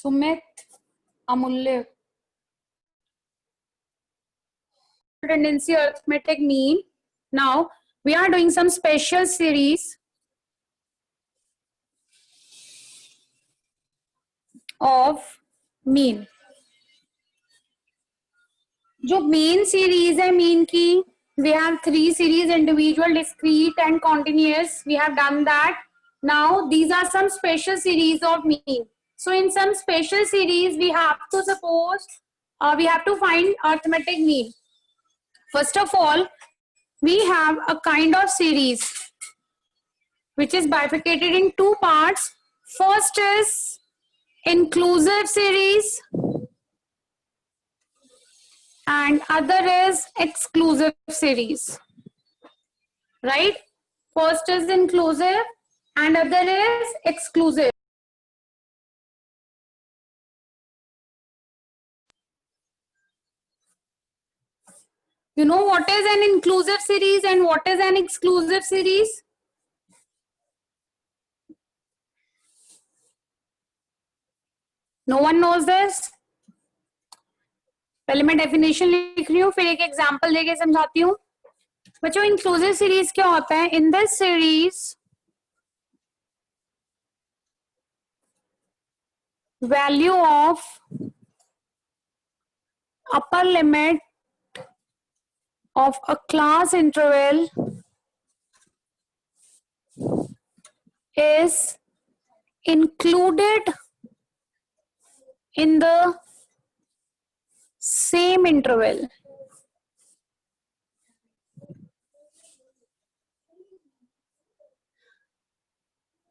सुमित, अमूल्य. Tendency arithmetic mean. Now we are doing some special series of mean. जो main series है mean की, we have 3 series: individual, discrete and continuous. We have done that. Now these are some special series of mean. So in some special series we have to suppose we have to find arithmetic mean. First of all, we have a kind of series which is bifurcated in 2 parts. First is inclusive series and other is exclusive series, right? First is inclusive and other is exclusive. You know what is an inclusive series and what is an exclusive series? No one knows this? पहले मैं definition लिख रही हूँ, फिर एक example देके समझाती हूँ. बच्चों, इंक्लूसिव सीरीज क्या होता है? In this series value of upper limit of a class interval is included in the same interval.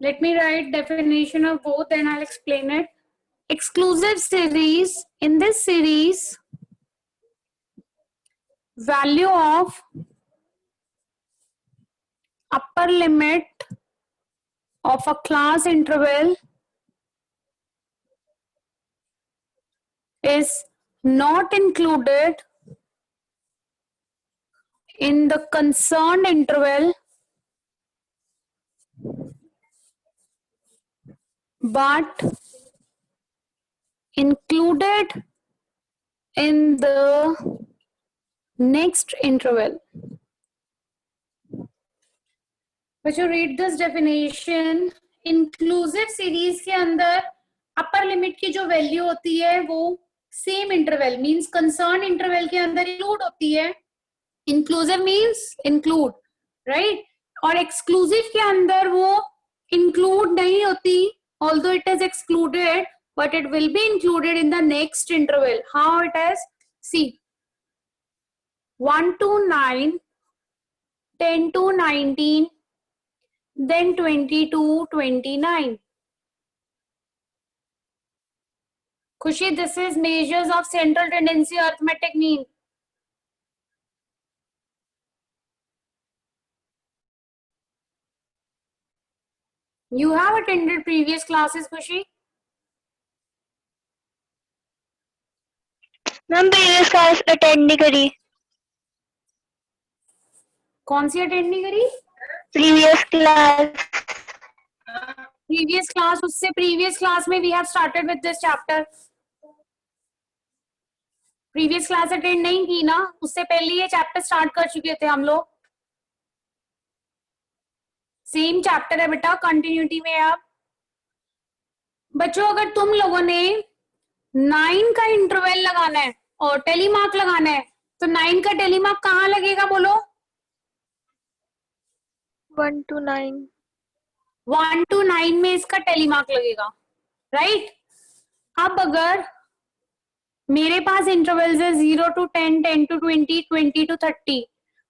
Let me write definition of both and I'll explain it. Exclusive series, in this series, value of upper limit of a class interval is not included in the concerned interval but included in the next interval. बच्चों, read this definition. Inclusive series के अंदर upper limit की जो value होती है वो same interval means concerned interval के अंदर include होती है. Inclusive means include, right? और exclusive के अंदर वो include नहीं होती, although it is excluded, but it will be included in the next interval. How it is? See. 1 to 9, 10 to 19, then 20 to 29. Khushi, this is measures of central tendency arithmetic mean. You have attended previous classes, Khushi? Ma'am previous class attend नहीं करी. कौन सी attend नहीं करी? Previous class. Previous class, उससे previous class में we have started with this chapter. Previous class attend नहीं की ना, उससे पहले ये चैप्टर स्टार्ट कर चुके थे हम लोग. सेम चैप्टर है बेटा, कंटिन्यूटी में. आप बच्चों, अगर तुम लोगों ने 9 का इंटरवल लगाना है और टेलीमार्क लगाना है तो 9 का टेलीमार्क कहाँ लगेगा? बोलो. 1 to 9. 1 to 9 में इसका टेलीमार्क लगेगा, राइट? अब अगर मेरे पास इंटरवल्स है 0 to 10, 10 to 20, 20 to 30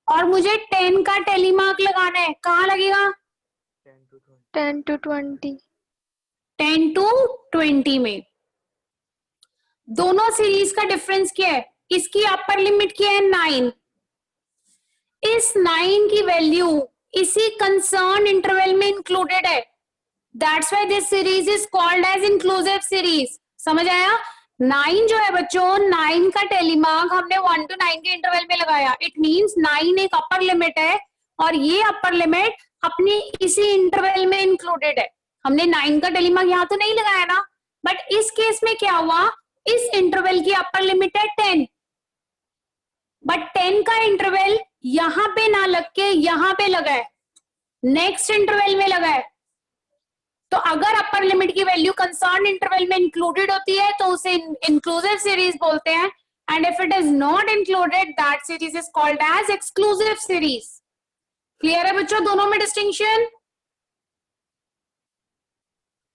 और मुझे 10 का टेलीमार्क लगाना है, कहाँ लगेगा? 10 to 20. 10 to 20 में. दोनों सीरीज का डिफरेंस क्या है? इसकी अपर लिमिट क्या है? 9. इस 9 की वैल्यू इसी कंसर्न इंटरवल में इंक्लूडेड है. That's why this series is called as inclusive series. समझ आया? 9 जो है बच्चों, 9 का टेलीमार्क हमने 1 to 9 के इंटरवल में लगाया. इट मींस 9 एक अपर लिमिट है और ये अपर लिमिट अपनी इसी इंटरवल में इंक्लूडेड है. हमने 9 का टेलीमार्क यहाँ तो नहीं लगाया ना, बट इस केस में क्या हुआ, इस इंटरवल की अपर लिमिट है 10, बट 10 का इंटरवल यहां पे ना लग के यहां पे लगा है, नेक्स्ट इंटरवल में लगा है। तो अगर अपर लिमिट की वैल्यू कंसर्न इंटरवल में इंक्लूडेड होती है तो उसे इंक्लूसिव सीरीज बोलते हैं, and if it is not included that series is called as exclusive series. Clear है बच्चों दोनों में डिस्टिंक्शन?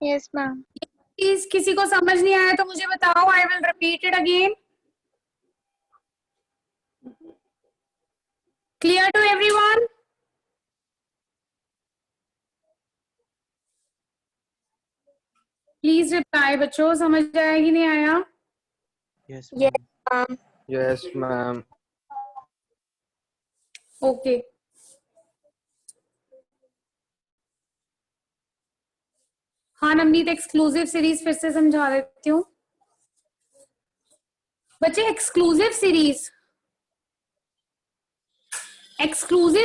Yes ma'am. प्लीज किसी को समझ नहीं आया तो मुझे बताओ, I will repeat it again. Clear to everyone? Please reply बच्चों, समझ आया कि नहीं आया? Yes, Yes, ma'am. ma'am. Yes, ma'am. Okay हाँ नवनीत, एक्सक्लूसिव सीरीज फिर से समझा देती हूँ बच्चे। एक्सक्लूसिव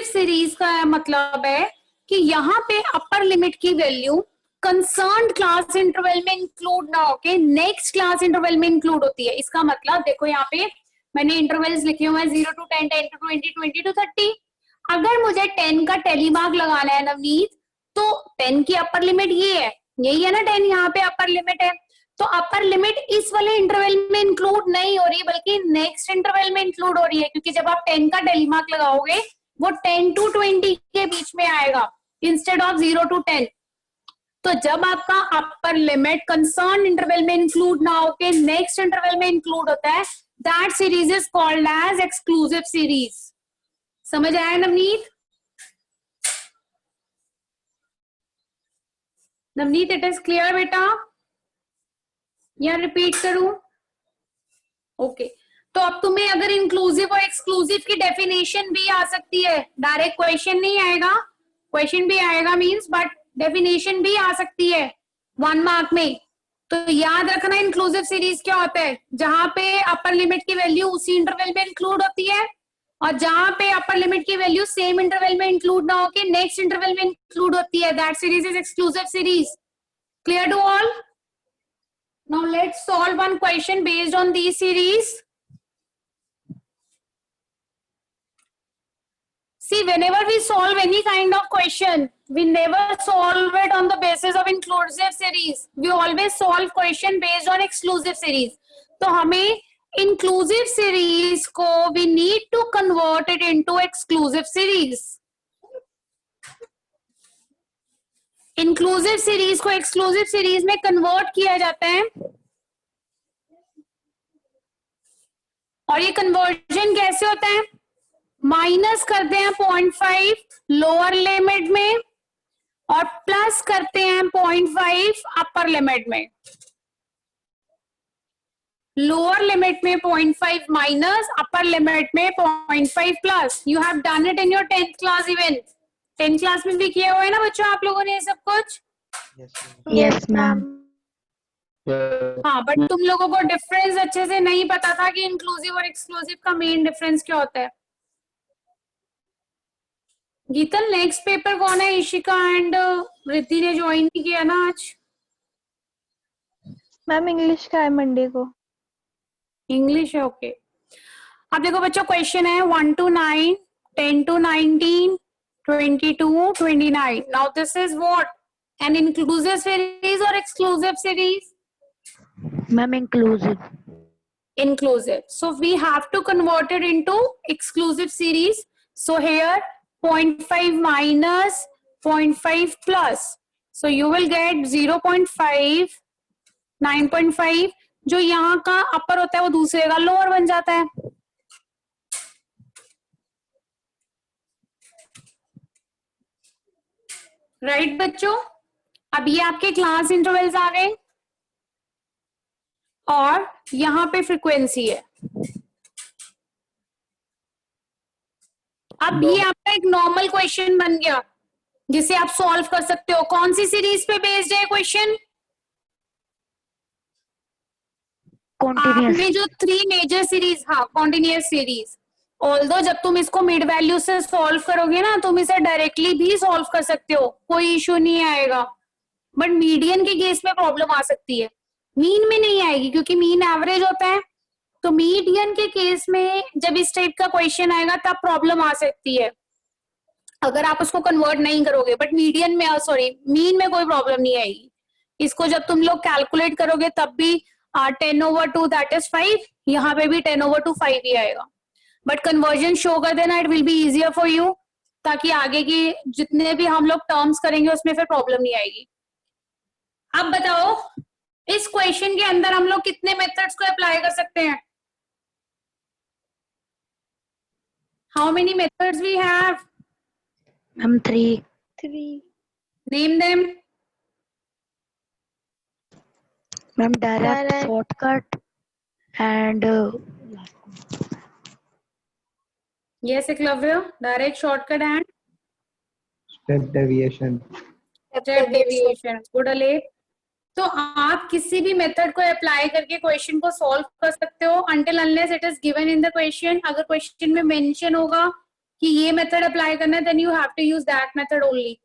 सीरीज का मतलब है कि यहाँ पे अपर लिमिट की वैल्यू कंसर्न्ड क्लास इंटरवल में इंक्लूड ना होके नेक्स्ट क्लास इंटरवल में इंक्लूड होती है। इसका मतलब देखो यहाँ पे मैंने इंटरवल्स लिखे हुए हैं 0 to 10, 10 to 20, 20 to 30। अगर मुझे 10 का टेली मार्क लगाना है नवनीत, तो 10 की अपर लिमिट ये है, यही है ना 10, यहाँ पे अपर लिमिट है। तो अपर लिमिट इस वाले इंटरवल में इंक्लूड नहीं हो रही बल्कि नेक्स्ट इंटरवल में इंक्लूड हो रही है, क्योंकि जब आप 10 का टेली मार्क लगाओगे वो 10 to 20 के बीच में आएगा इंस्टेड ऑफ 0 to 10। तो जब आपका अपर लिमिट कंसर्न इंटरवल में इंक्लूड ना होके नेक्स्ट इंटरवल में इंक्लूड होता है, that series is called as exclusive series. समझ आया Navneet? Navneet it is clear बेटा या रिपीट करूं? ओके तो अब तुम्हें अगर इंक्लूसिव और एक्सक्लूसिव की डेफिनेशन भी आ सकती है, डायरेक्ट क्वेश्चन नहीं आएगा, क्वेश्चन भी आएगा मींस, बट डेफिनेशन भी आ सकती है 1 मार्क में। तो याद रखना इंक्लूसिव सीरीज क्या होता है, जहां पे अपर लिमिट की वैल्यू उसी इंटरवल में इंक्लूड होती है, और जहां पे अपर लिमिट की वैल्यू सेम इंटरवल में इंक्लूड ना होके नेक्स्ट इंटरवल में इंक्लूड होती है, that series is exclusive series. Clear to all? Now let's solve one question based on this series. See, whenever we solve any kind of question, we never solve it on the basis of inclusive series. We always solve question based on exclusive series. तो हमें inclusive series को we need to convert it into exclusive series. Inclusive series को exclusive series में convert किया जाता है, और ये conversion कैसे होता है? माइनस करते हैं 0.5 लोअर लिमिट में और प्लस करते हैं 0.5 अपर लिमिट में। लोअर लिमिट में 0.5 माइनस, अपर लिमिट में 0.5 plus. You have done it in your 10th class even. 10th class में भी किया हुआ है ना बच्चों आप लोगों ने ये सब कुछ? Yes, ma'am. हाँ, बट तुम लोगों को डिफरेंस अच्छे से नहीं पता था कि इंक्लूसिव और एक्सक्लूसिव का मेन डिफरेंस क्या होता है। गीतल नेक्स्ट पेपर कौन है? इशिका एंड रिद्धि ने ज्वाइन नहीं किया ना आज। मैम इंग्लिश का है मंडे को। इंग्लिश है, ओके। अब देखो बच्चों क्वेश्चन है 1 to 9, 10 to 19, 22, 29। Now this is what, an inclusive series और exclusive series? Ma'am inclusive. Inclusive. So we have to convert it into exclusive series. So here 0.5 minus 0.5 plus. So you will get 0.5, 9.5। जो यहाँ का अपर होता है वो दूसरे का lower बन जाता है। राइट बच्चों? अब ये आपके क्लास इंटरवल्स आ गए और यहाँ पे फ्रीक्वेंसी है। अब ये आपका एक नॉर्मल क्वेश्चन बन गया जिसे आप सॉल्व कर सकते हो। कौन सी सीरीज पे बेस्ड है क्वेश्चन? आपने जो 3 मेजर सीरीज, हाँ कॉन्टिन्यूअस सीरीज। ऑल्दो जब तुम इसको मिड वैल्यू से सॉल्व करोगे ना, तुम इसे डायरेक्टली भी सॉल्व कर सकते हो, कोई इश्यू नहीं आएगा, बट मीडियन के केस में प्रॉब्लम आ सकती है। मीन में नहीं आएगी क्योंकि मीन एवरेज होता है। तो मीडियन के केस में जब इस टाइप का क्वेश्चन आएगा तब प्रॉब्लम आ सकती है अगर आप उसको कन्वर्ट नहीं करोगे। बट मीडियन में सॉरी मीन में कोई प्रॉब्लम नहीं आएगी। इसको जब तुम लोग कैलकुलेट करोगे तब भी 10/2 दैट इज 5, यहाँ पे भी 10/5 ही आएगा। बट कन्वर्जन शो कर देना, it will be easier for you, ताकि आगे की जितने भी हम लोग टर्म्स करेंगे उसमें फिर प्रॉब्लम नहीं आएगी। अब बताओ इस क्वेश्चन के अंदर हम लोग कितने मेथड्स को अप्लाई कर सकते हैं? How many methods we have? Ma'am 3. 3. Name them. Ma'am direct, Direct. Shortcut and yes Eklavya, direct, shortcut and step deviation. Step deviation. Good अले। तो आप किसी भी मेथड को अप्लाई करके क्वेश्चन को सॉल्व कर सकते हो until unless it is given in the question। अगर क्वेश्चन में मेंशन होगा कि ये मेथड अप्लाई करना है then you have to use that method only।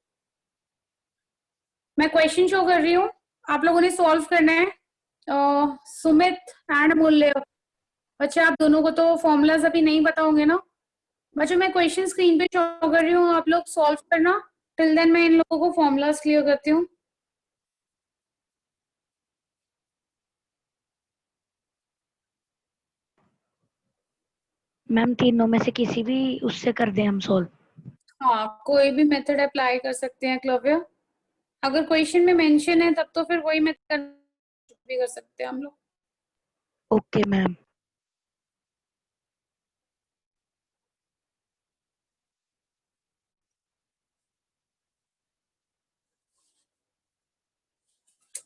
मैं क्वेश्चन शो कर रही हूँ, आप लोगों ने सॉल्व करना है। सुमित एंड मूल्य, बच्चे आप दोनों को तो फॉर्मूलाज अभी नहीं पता होंगे ना। बच्चों मैं क्वेश्चन स्क्रीन पे शो कर रही हूँ, आप लोग सॉल्व करना। टिल देन मैं इन लोगों को फॉर्मूलाज क्लियर करती हूँ। मैम तीनों में से किसी भी उससे कर दें हम सॉल्व? हाँ कोई भी मेथड अप्लाई कर सकते हैं क्लव्य। अगर क्वेश्चन में मेंशन है तब तो फिर वही मेथड भी कर सकते हैं हम लोग। Okay ma'am.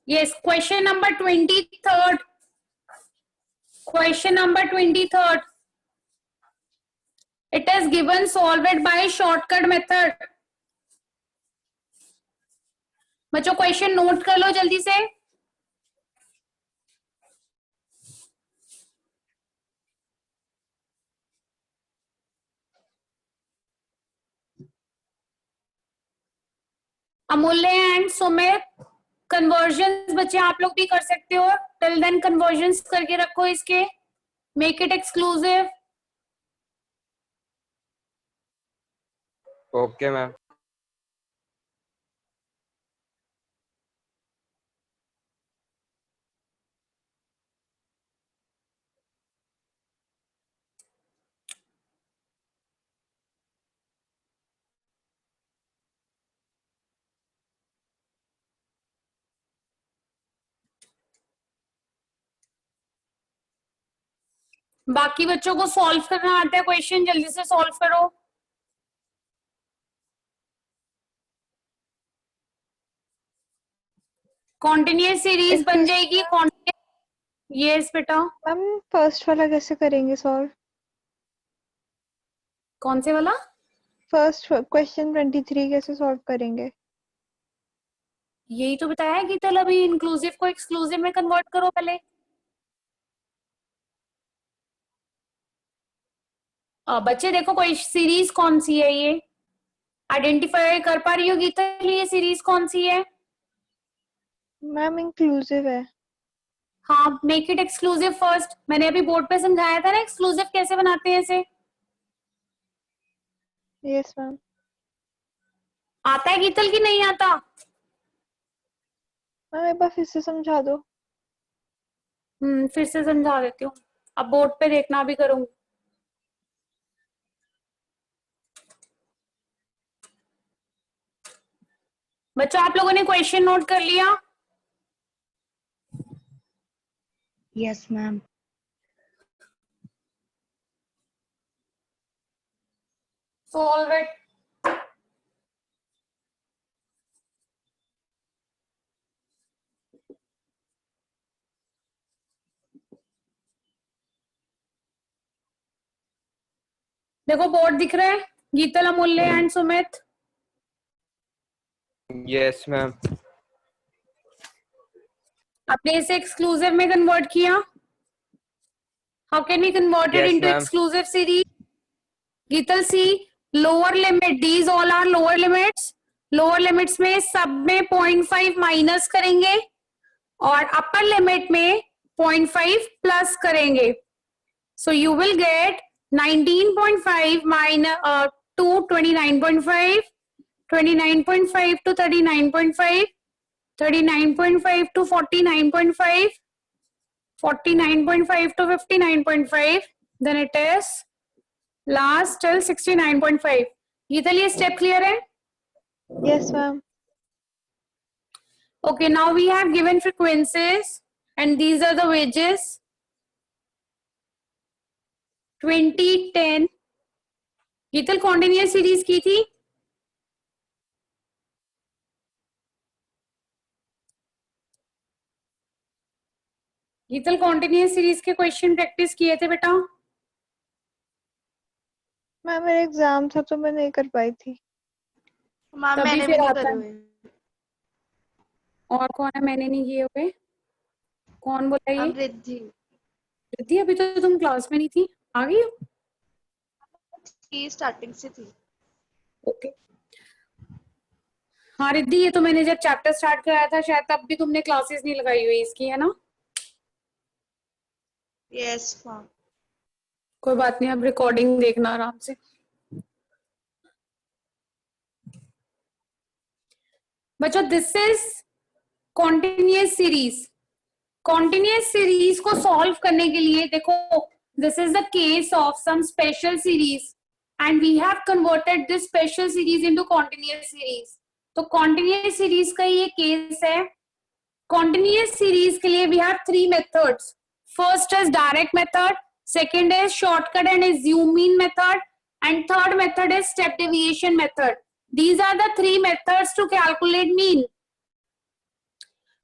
Yes, question number 23rd. Question number 23rd. It is given solve it by shortcut method. बच्चों क्वेश्चन नोट कर लो जल्दी से। अमूल्य एंड सुमित, कन्वर्जन बच्चे आप लोग भी कर सकते हो। टिल देन कन्वर्जन करके रखो इसके, make it exclusive. Okay ma'am. बाकी बच्चों को सॉल्व करना आता है क्वेश्चन, जल्दी से सॉल्व करो। कॉन्टिन्यूअस सीरीज बन जाएगी। यस बेटा। मैम फर्स्ट वाला कैसे करेंगे सॉल्व? कौन से वाला? फर्स्ट क्वेश्चन 23 कैसे सॉल्व करेंगे? यही तो बताया है कि चल अभी इंक्लूसिव को एक्सक्लूसिव में कन्वर्ट करो पहले। बच्चे देखो कोई सीरीज कौन सी है, ये आइडेंटिफाई कर पा रही हो गीता, ये सीरीज कौन सी है? मैम इंक्लूसिव है। हाँ मेक इट एक्सक्लूसिव फर्स्ट। मैंने अभी बोर्ड पे समझाया था ना एक्सक्लूसिव कैसे बनाते हैं इसे। Yes ma'am. आता है गीतल की नहीं आता? मैम एक बार फिर से समझा दो। फिर से समझा देती हूँ, अब बोर्ड पे देखना भी करूंगी। बच्चों आप लोगों ने क्वेश्चन नोट कर लिया? Yes ma'am. Solve it. देखो बोर्ड दिख रहा है, गीतल, अमूल्य एंड सुमित। Yes ma'am. आपने इसे एक्सक्लूसिव में कन्वर्ट किया। How can we convert it Yes, into ma'am. Exclusive series? Geetal C, lower limit, these all are lower limits. Lower limits में सब में 0.5 माइनस करेंगे और अपर लिमिट में 0.5 प्लस करेंगे. So you will get 19.5 minus 29.5, 29.5 to 39.5, 39.5 to 49.5, 49.5 to 59.5, then it is last till 69.5. Geetal, ये step clear है? Yes, ma'am. Okay, now we have given frequencies and these are the wages. 2010. Geetal continuous series की थी. Geetal continuous series के question practice किए थे बेटा? Ma'am मेरा exam था तो मैं नहीं कर पाई थी. मैम तभी मैंने फिर भी नहीं आता करे है. हुए. और कौन है मैंने नहीं किए हुए? कौन बोला ये? मैम रिद्धि रिद्धि, अभी तो तुम क्लास में नहीं थी, आ गई हो? की स्टार्टिंग से थी. ओके. हाँ रिद्धि, ये तो मैंने जब चैप्टर स्टार्ट कराया था शायद तब भी तुमने क्लासेस नहीं लगाई हुई इसकी, है ना? Yes ma'am. कोई बात नहीं, अब रिकॉर्डिंग देखना आराम से. बच्चों this is continuous series. Continuous series को सॉल्व करने के लिए देखो, this is the case of some special series and we have converted this special series into continuous series. तो कॉन्टिन्यूअस सीरीज का ये केस है. कॉन्टिन्यूअस सीरीज के लिए we have three methods. First is direct method, second is shortcut and assume mean method, and third method is step deviation method. These are the three methods to calculate mean.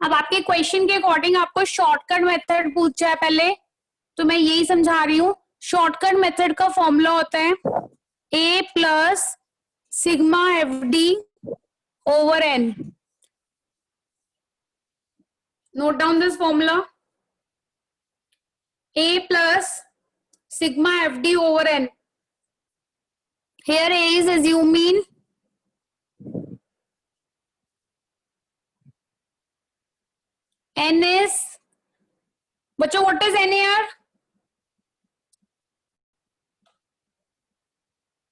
अब आपके question के according आपको shortcut method पूछा है पहले, तो मैं यही समझा रही हूँ. शॉर्टकट मेथड का फॉर्मूला होता है a plus sigma F D over N. Note down this formula. a plus sigma F D over N. Here a is assume mean, n is, बच्चों what is n here?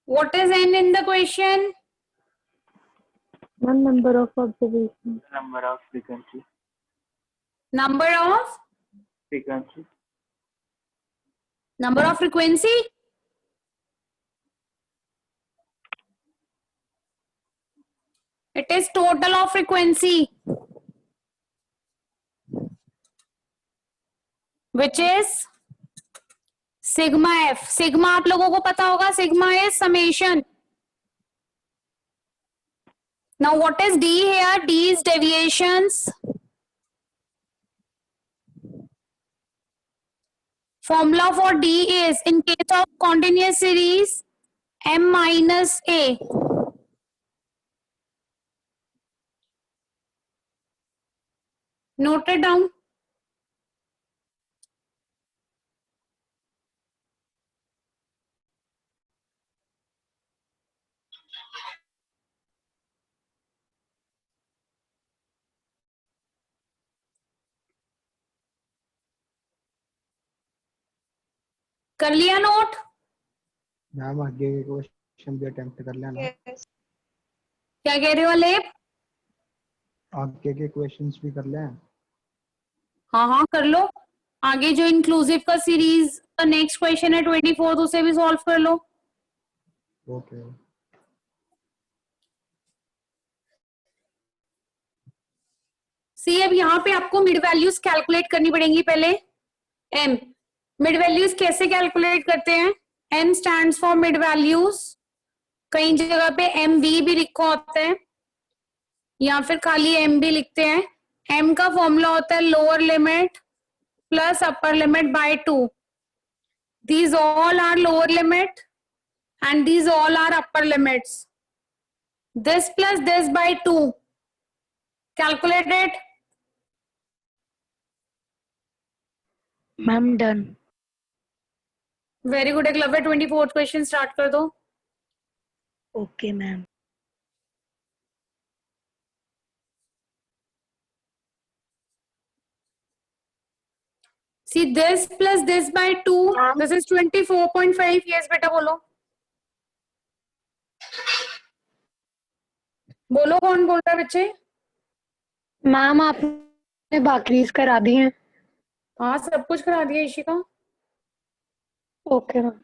What is n in the question? One number of observations. Number of frequency. Number of Frequency. number of frequency. It is total of frequency, which is sigma f. Sigma आप लोगों को पता होगा, sigma is summation. Now what is d here? D is deviations. Formula for d is, in case of continuous series, m minus a. Note it down. कर लिया note? Ma'am आगे के question भी अटेम्प्ट कर लेना. यस. क्या कह रहे हो लेप? आगे के क्वेश्चंस भी कर लें. हाँ हाँ कर लो. आगे जो इंक्लूसिव का सीरीज का नेक्स्ट क्वेश्चन है 24, उसे भी सॉल्व कर लो. ओके. सी अब यहाँ पे आपको मिड वैल्यूज कैलकुलेट करनी पड़ेंगी पहले. एम मिड वैल्यूज कैसे कैलकुलेट करते हैं? M stands for mid values. कई जगह पे एम वी भी लिखा होता है या फिर खाली एम भी लिखते हैं. एम का फॉर्मूला होता है lower limit plus upper limit by 2. These all are lower limit and these all are upper limits. This plus this by 2. Calculate it. Ma'am, done. Very good. Eklavya 24th question start कर दो. Okay, ma'am. See this plus this by 2. This is 24.5. Yes, बेटा बोलो. बोलो कौन बोल रहा है बच्चे? मैम आपने बाकरीज करा दी हैं. हाँ सब कुछ करा दिया इशिका. Okay ma'am.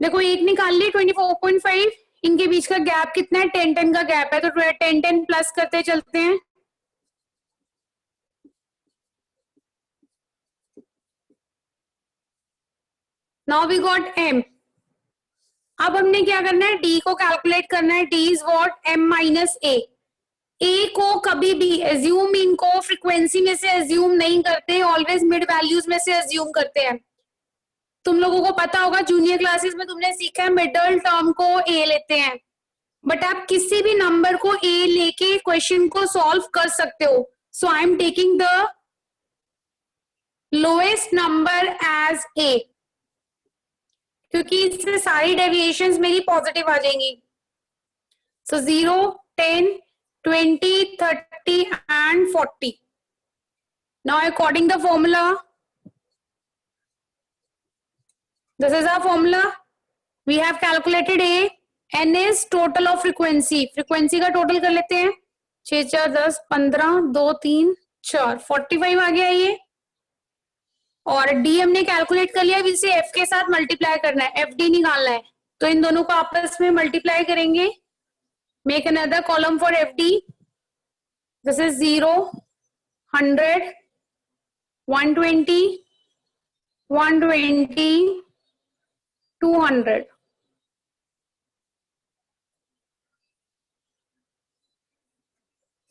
देखो एक निकाल ली 24.5. इनके बीच का गैप कितना है? 10 का गैप है, तो 10 प्लस करते चलते हैं. Now we got m. अब हमने क्या करना है? d को कैलकुलेट करना है. d is what? m minus a. a को कभी भी एज्यूम इनको फ्रीक्वेंसी में से एज्यूम नहीं करते, ऑलवेज मिड वैल्यूज में से एज्यूम करते हैं. तुम लोगों को पता होगा जूनियर क्लासेस में तुमने सीखा है मिडल टर्म को a लेते हैं, बट आप किसी भी नंबर को a लेके क्वेश्चन को सॉल्व कर सकते हो. So I am taking the lowest number as a, क्योंकि इससे सारी डेविएशंस मेरी पॉजिटिव आ जाएंगी. सो 0, 10, 20, 30 and 40. Now according the formula, this is our formula. We have calculated a. n is total of frequency. frequency का total कर लेते हैं. 6, 4, 10, 15, 2, 3, 4, 45 आ गया ये. और d हमने कैलकुलेट कर लिया. अब इसे f के साथ मल्टीप्लाई करना है, fd निकालना है. तो इन दोनों को आपस में मल्टीप्लाई करेंगे. Make another column for fd. This is 0, 100, 120, 120, 200.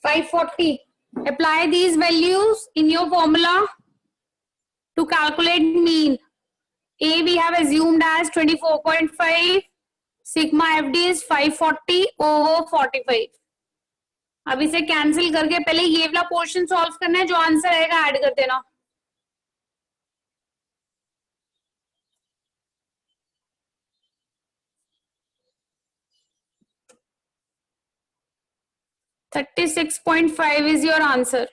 $540. Apply these values in your formula to calculate mean. A we have assumed as 24.5. Sigma FD is 540 over 45. अब इसे कैंसिल करके पहले ये वाला पोर्शन सॉल्व करना है, जो आंसर आएगा ऐड कर देना. $36.5 is your answer.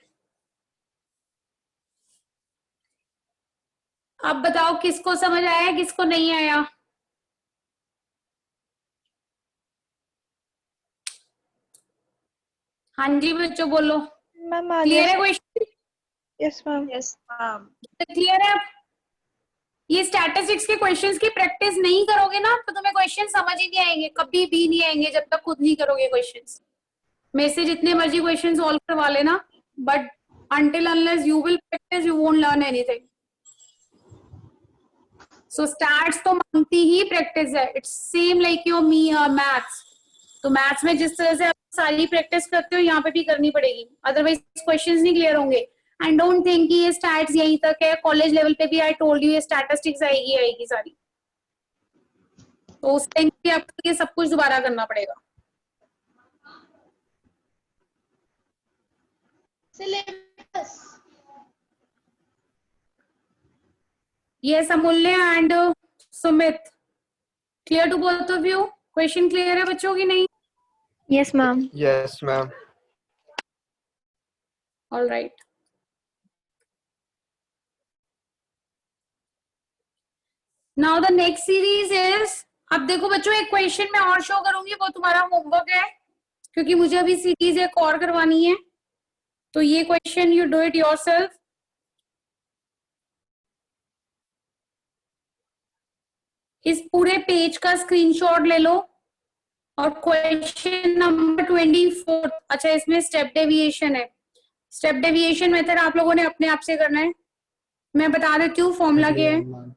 अब बताओ किसको समझ आया, किसको नहीं आया? हाँ जी बच्चों बोलो. मैम आ क्लियर गया. है question? Yes ma'am. Yes, ma'am. Clear है? ये स्टैटिस्टिक्स के क्वेश्चंस की प्रैक्टिस नहीं करोगे ना तो तुम्हें क्वेश्चन समझ ही नहीं आएंगे, कभी भी नहीं आएंगे जब तक खुद नहीं करोगे क्वेश्चंस. मेरे से जितने मर्जी क्वेश्चन सॉल्व करवा लेना, but until unless you will practice you won't learn anything. So stats तो मांगती ही प्रैक्टिस है. It's same like your maths. तो मैथ्स में जिस तरह से आप सारी प्रैक्टिस करते हो यहाँ पे भी करनी पड़ेगी, अदरवाइज क्वेश्चंस नहीं क्लियर होंगे. एंड डोंट थिंक कि ये स्टैट्स यहीं तक है. कॉलेज लेवल पे भी आई टोल्ड यू ये स्टैटिस्टिक्स आएगी सारी. तो उस टाइम पे आपको ये सब कुछ दोबारा करना पड़ेगा. Syllabus. Yes, Amulya and Sumit. Clear to both of you? Question clear है बच्चों की नहीं? Yes ma'am. Yes, ma'am. All right. Now the next series is, अब देखो बच्चों एक क्वेश्चन मैं और शो करूंगी, वो तुम्हारा होमवर्क है, क्योंकि मुझे अभी सीरीज एक और करवानी है. तो ये question you do it yourself. इस पूरे पेज का स्क्रीनशॉट ले लो और क्वेश्चन नंबर 24. अच्छा इसमें स्टेप डेविएशन है. स्टेप डेविएशन मेथड आप लोगों ने अपने आप से करना है. मैं बता देती हूँ फॉर्मूला क्या है. Ma'am.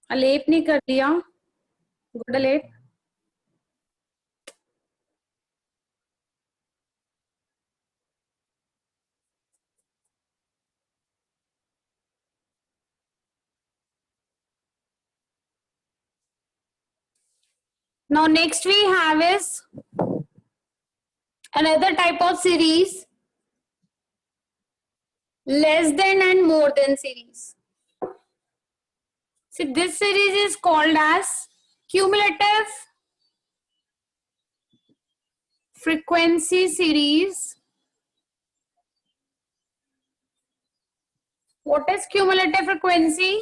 अलेप नहीं कर दिया. Good अलेप. Now next we have is another type of series, less than and more than series. See this series is called as cumulative frequency series What is cumulative frequency?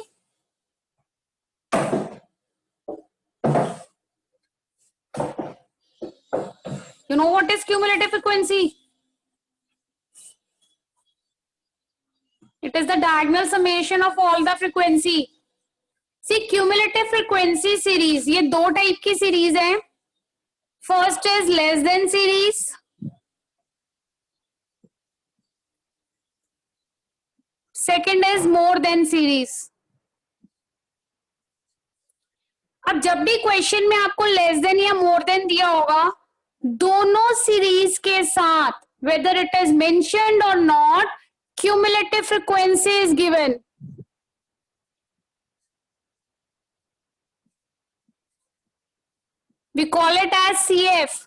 You know what is cumulative frequency? It is the diagonal summation of all the frequency. See, cumulative frequency series, ये दो type की series है. First is less than series. Second is more than series. अब जब भी question में आपको less than या मोर देन दिया होगा, दोनों सीरीज के साथ, whether it is mentioned or not, cumulative frequency is given. We call it as CF.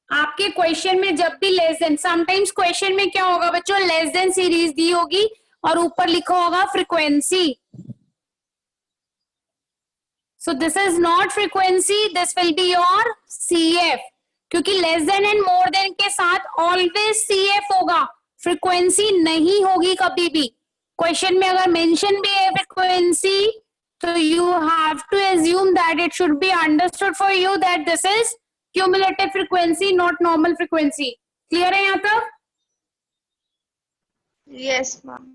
आपके क्वेश्चन में जब भी लेस देन, समटाइम्स क्वेश्चन में क्या होगा बच्चों, लेस देन सीरीज दी होगी और ऊपर लिखा होगा frequency. So this is not frequency, this will be your CF. क्योंकि less than and more than के साथ ऑलवेज CF होगा, फ्रीक्वेंसी नहीं होगी कभी भी. क्वेश्चन में अगर मेंशन भी है फ्रीक्वेंसी, तो you have to assume that it should be understood for you that this is cumulative frequency, not normal frequency. Clear है यहाँ तक? Yes, ma'am.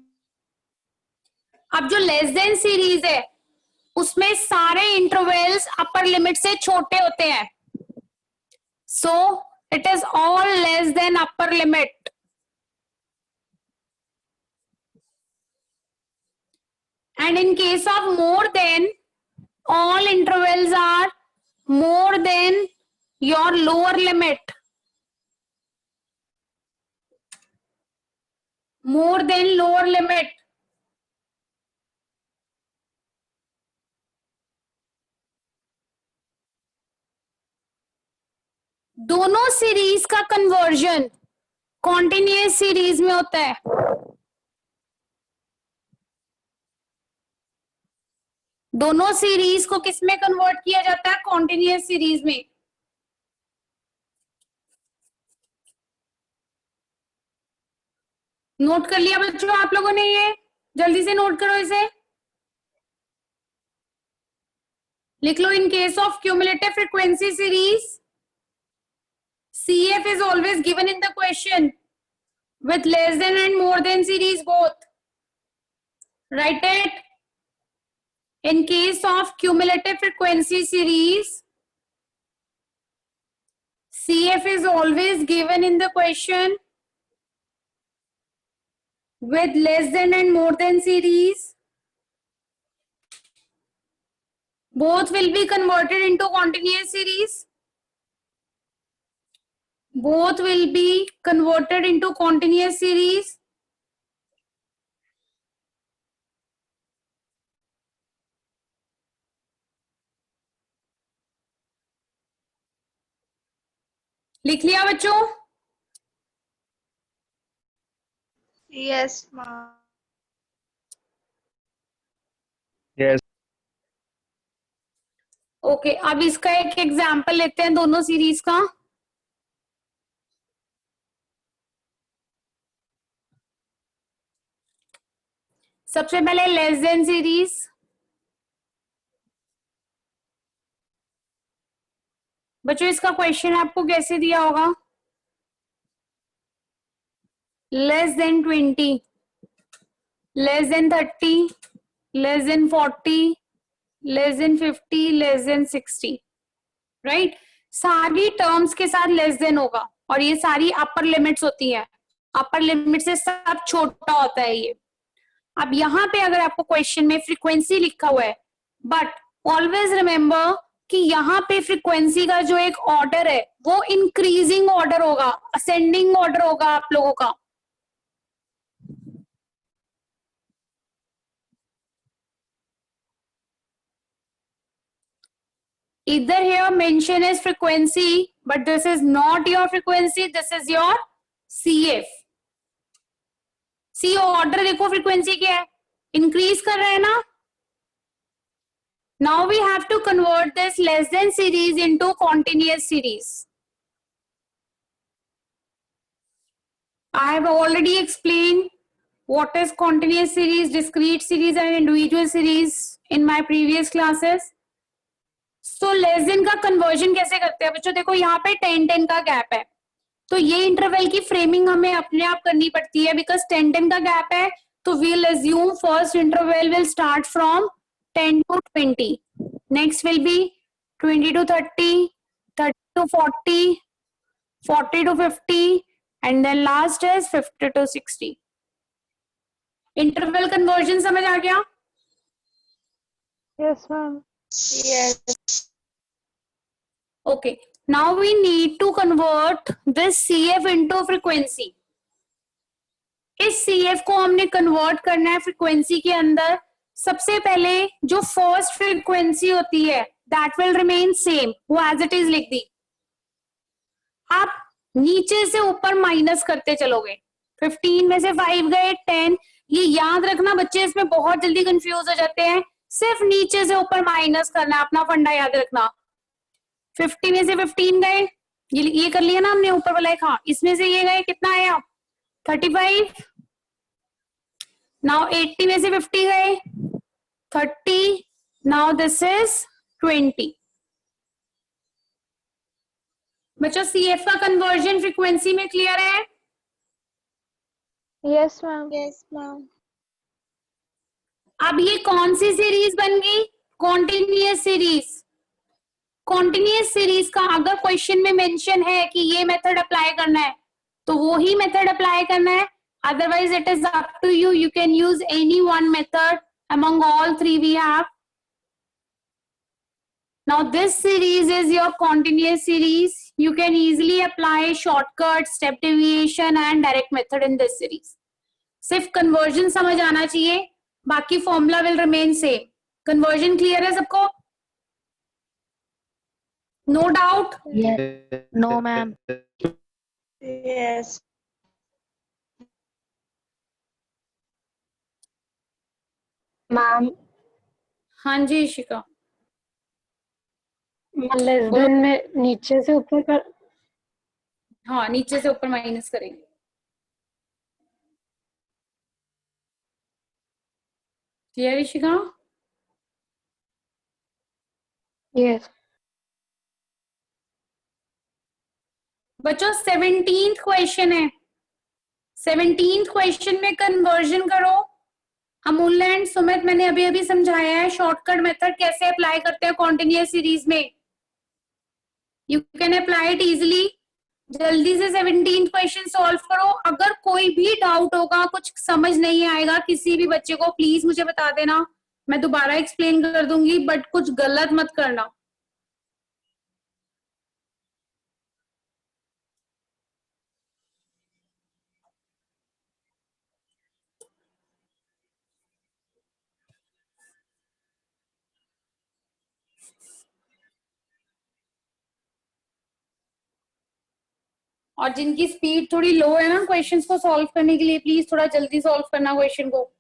अब जो लेस देन सीरीज है उसमें सारे इंटरवल्स अपर लिमिट से छोटे होते हैं. So it is all less than upper limit. And in case of more than, all intervals are more than your lower limit. More than lower limit. दोनों series का conversion continuous series में होता है. दोनों सीरीज को किस में convert किया जाता है? कॉन्टिन्यूअस सीरीज में. नोट कर लिया बच्चों आप लोगों ने? ये जल्दी से नोट करो, इसे लिख लो. In case of cumulative frequency series, CF is always given in the question with less than and more than series both. Write it. In case of cumulative frequency series, CF is always given in the question with less than and more than series. Both will be converted into continuous series. Both will be converted into continuous series. लिख लिया बच्चों? Yes, ma'am. Yes. Okay, अब इसका एक example लेते हैं दोनों series का. सबसे पहले लेस देन सीरीज. बच्चों इसका क्वेश्चन आपको कैसे दिया होगा? Less than 20, less than 30, less than 40, less than 50, less than 60. Right, सारी टर्म्स के साथ लेस देन होगा और ये सारी अपर लिमिट्स होती है. अपर लिमिट से सब छोटा होता है ये. अब यहाँ पे अगर आपको क्वेश्चन में फ्रीक्वेंसी लिखा हुआ है, बट ऑलवेज रिमेम्बर कि यहाँ पे फ्रीक्वेंसी का जो एक ऑर्डर है वो इंक्रीजिंग ऑर्डर होगा, असेंडिंग ऑर्डर होगा आप लोगों का. Either here mention is frequency, but this is not your frequency, this is your CF. See order देखो फ्रीक्वेंसी क्या है, इंक्रीज कर रहे हैं ना. Now we have to convert this less than series into continuous series. I have already explain what is continuous series, discrete series and individual series in my previous classes. So less than का conversion कैसे करते हैं बच्चों? देखो यहाँ पे 10-10 का gap है, तो ये इंटरवल की फ्रेमिंग हमें अपने आप करनी पड़ती है, बिकॉज 10-10 का गैप है, तो we'll assume first interval will start from 10 to 20. Next will be 20 to 30, 30 to 40, 40 to 50, and then last is 50 to 60. Interval conversion समझ आ गया? Yes, ma'am. Yes. Okay. Now we need to convert this CF into frequency. इस CF को हमने convert करना है frequency के अंदर. सबसे पहले जो फर्स्ट फ्रीक्वेंसी होती है that will remain same, वो as it is लिख दी. आप नीचे से ऊपर माइनस करते चलोगे. 15 में से 5 गए, 10. ये याद रखना बच्चे, इसमें बहुत जल्दी कंफ्यूज हो जाते हैं. सिर्फ नीचे से ऊपर माइनस करना, अपना फंडा याद रखना. 50 में से 15 गए, ये कर लिया ना हमने ऊपर वाला एक. हाँ, इसमें से ये गए, कितना आया? 35. नाउ 80 में से 50 गए, 30. Now this is 20. बच्चों CF का कन्वर्जन फ्रीक्वेंसी में क्लियर है? Yes, ma'am. Yes, ma'am. अब ये कौन सी सीरीज बन गई? Continuous series. कॉन्टिन्यूअस सीरीज का अगर क्वेश्चन में मेंशन है कि ये मेथड अप्लाई करना है, तो वो ही मेथड अप्लाई करना है. Otherwise it is up to you. You can use any one method among all three we have. Now this series is your continuous series. You can easily apply shortcut, step deviation and direct method in this series. सिर्फ conversion समझ आना चाहिए, बाकी formula will remain same. Conversion clear है सबको? No doubt? No, ma'am. Yes. Ma'am, हाँ जी Ishika. Less than में नीचे से ऊपर कर. हाँ, नीचे से ऊपर माइनस करेंगे. क्लियर इशिका? Yes. बच्चों 17th क्वेश्चन है. 17th क्वेश्चन में कन्वर्जन करो. अमूल्य एंड सुमित, मैंने अभी अभी समझाया है शॉर्टकट मेथड कैसे अप्लाई करते हैं कॉन्टिन्यूअस सीरीज में. You can apply it easily. जल्दी से 17th क्वेश्चन सॉल्व करो. अगर कोई भी डाउट होगा, कुछ समझ नहीं आएगा किसी भी बच्चे को, प्लीज मुझे बता देना, मैं दोबारा एक्सप्लेन कर दूंगी, बट कुछ गलत मत करना. और जिनकी स्पीड थोड़ी लो है ना क्वेश्चंस को सॉल्व करने के लिए, प्लीज थोड़ा जल्दी सॉल्व करना क्वेश्चन को.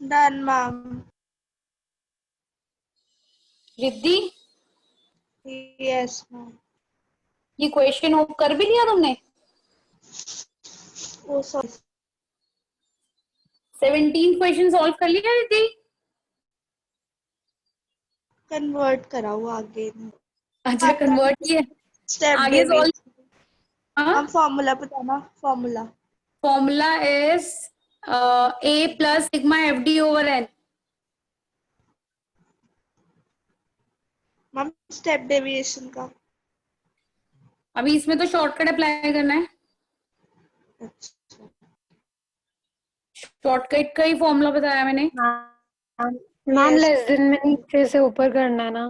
Done, ma'am. Riddhi, Yes, ma'am. ये क्वेश्चन कर भी लिया तुमने? Oh, sorry. 17 क्वेश्चन सॉल्व कर लिया रिद्धि? Convert करा हुआ आगे. अच्छा, कन्वर्ट किया. Step आगे deviation. सॉल्व. हम फॉर्मूला बताना. Formula. Formula is A plus sigma FD over N. Ma'am step deviation का. अभी इसमें तो शॉर्टकट अप्लाई करना है. अच्छा. शॉर्टकट का ही फॉर्मूला बताया मैंने. Ma'am Yes. लेस देन में नीचे से ऊपर करना है ना,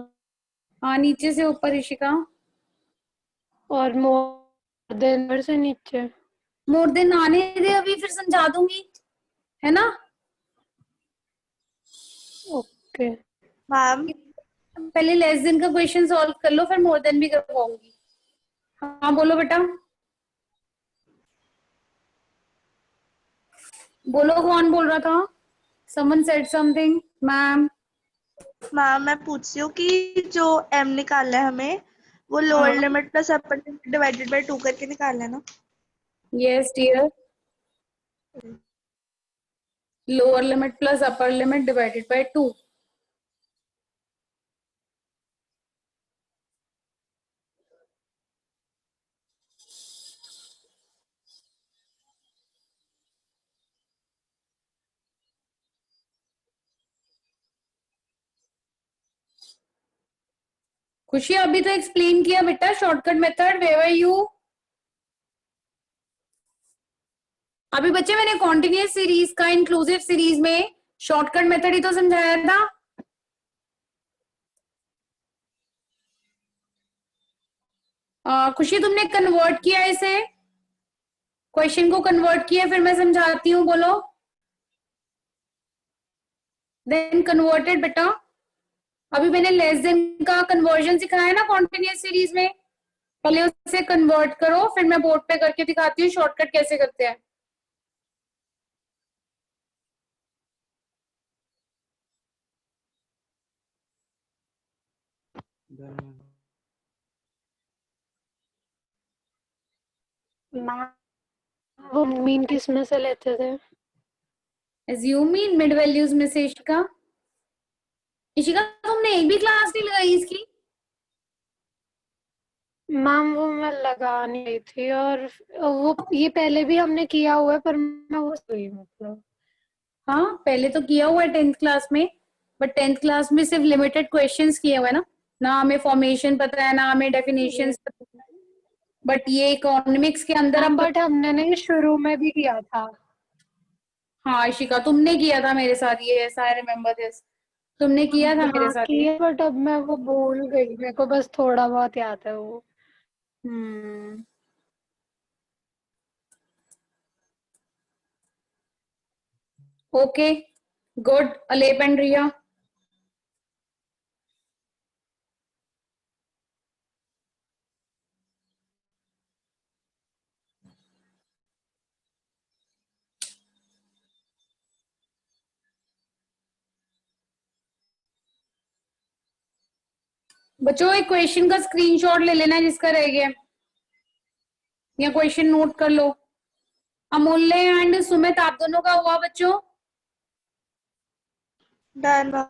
हाँ, नीचे से ऊपर इशिका. और मोर देन से नीचे. मोर देन आने दे, अभी फिर समझा दूंगी, है ना? ओके. मैम पहले लेस देन का क्वेश्चन सॉल्व कर लो, फिर मोर देन भी करवाऊंगी. हाँ बोलो बेटा. बोलो कौन बोल रहा था? Someone said something, ma'am. Ma'am मैं पूछ रही हूँ कि जो m निकालना है हमें वो लोअर हाँ. Limit plus upper limit divided by 2 करके निकालना है ना? Yes, dear. Lower limit plus upper limit divided by 2. खुशी अभी तो एक्सप्लेन किया बेटा shortcut method. Where are you? अभी बच्चे मैंने कॉन्टिन्यूअस सीरीज का इंक्लूसिव सीरीज में शॉर्टकट मेथड ही तो समझाया था. खुशी तुमने कन्वर्ट किया इसे, क्वेश्चन को कन्वर्ट किया, फिर मैं समझाती हूँ. बोलो. देन कन्वर्टेड बेटा. अभी मैंने लेस देन का कन्वर्जन सिखाया ना कॉन्टिन्यूअस सीरीज में. पहले उसे कन्वर्ट करो, फिर मैं बोर्ड पे करके दिखाती हूँ शॉर्टकट कैसे करते हैं. मैम वो मीन किस में से लेते थे? एज्यूम मीन मिड वैल्यूज में से. इशिका, इशिका तुमने एक भी क्लास नहीं लगाई इसकी? मैम वो मैं लगा नहीं रही थी, और वो ये पहले भी हमने किया हुआ है, पर मैं वो सही मतलब. हाँ पहले तो किया हुआ है 10th क्लास में, बट 10th क्लास में सिर्फ लिमिटेड क्वेश्चंस किए हुए हैं ना हमें फॉर्मेशन पता है, ना हमें डेफिनेशंस पता है. बट ये इकोनॉमिक्स के अंदर मैम अब. बट हमने ना ये शुरू में भी किया था. हाँ इशिका तुमने किया था मेरे साथ ये, ऐसा आई रिमेम्बर दिस. तुमने किया था मेरे हाँ साथ ये. किया, बट अब मैं वो भूल गई, मेरे को बस थोड़ा बहुत याद है वो. हम्म. Okay good. अलेप एंड रिया. बच्चों एक क्वेश्चन का स्क्रीनशॉट ले लेना जिसका रह गया, या क्वेश्चन नोट कर लो. अमूल्य एंड सुमित आप दोनों का हुआ बच्चों? Done ma'am.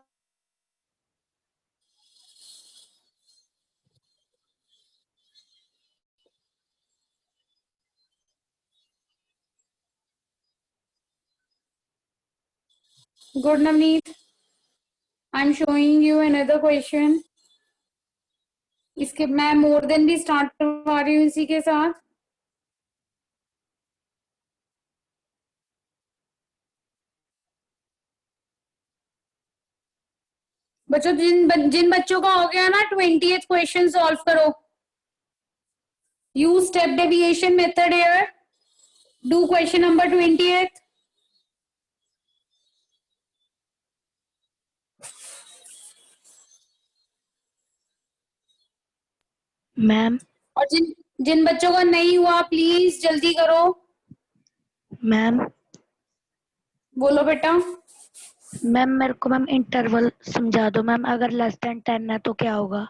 Good Navneet. I'm showing you another question. इसके मैं मोर देन भी स्टार्ट करवा रही हूँ इसी के साथ. बच्चों जिन बच्चों का हो गया ना 20th क्वेश्चन सॉल्व करो. Use step deviation method here. Do question number 20th. Ma'am. और जिन जिन बच्चों का नहीं हुआ प्लीज जल्दी करो. मैम. बोलो बेटा. मैम मेरे को मैम इंटरवल समझा दो मैम. अगर लेस देन 10 है तो क्या होगा?